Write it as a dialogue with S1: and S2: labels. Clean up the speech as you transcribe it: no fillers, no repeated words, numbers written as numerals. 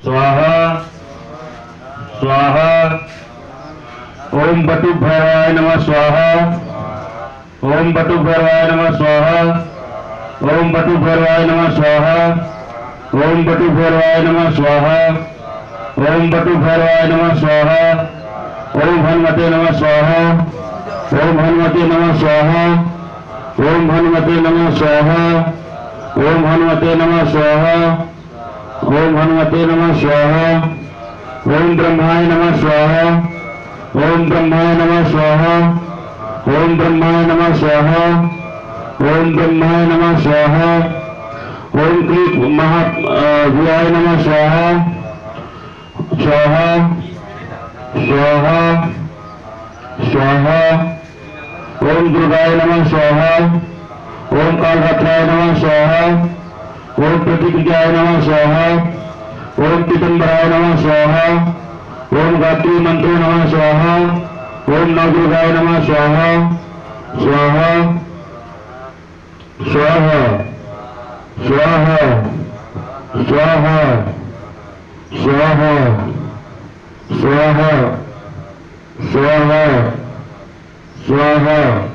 S1: स्वाहा स्वाहा। ओम बटुक भैरवाय नमः स्वाहा। ओम बटुक भैरवाय नमः स्वाहा। ओम बटुक भैरवाय नमः स्वाहा। ओम बटुक भैरवाय नमः स्वाहा। ओम बटुक भैरवाय नमः स्वाहा। ओम हनुमते नमः स्वाहा। ओम हनुमते नमः स्वाहा। ओम हनुमते नमः स्वाहा। ओम हनुमते नमः स्वाहा। ओम हनुमते नमः स्वाहा। ओम ब्रह्माय नमः स्वाहा। ओम ब्रह्माय नमः स्वाहा। ओम ब्रह्माय नमः स्वाहा। ओम ब्रह्माय नमः स्वाहा। ओम क्लीप महाव्याय नमः स्वाहा। स्वाहा स्वाहा स्वाहा। ओम दुर्गाय नमः स्वाहा। ओम कालभद्राय नमः स्वाहा। ओम प्रतिक्रियाय नमः स्वाहा। ओम पीतंबराय नमः स्वाहा। ओम गायत्री मंत्रे नमः स्वाहा। ओम नवदुर्गाय नमः स्वाहा। स्वाहा स्वाहा स्वाहा स्वाहा स्वाहा स्वाहा स्वाहा स्वाहा।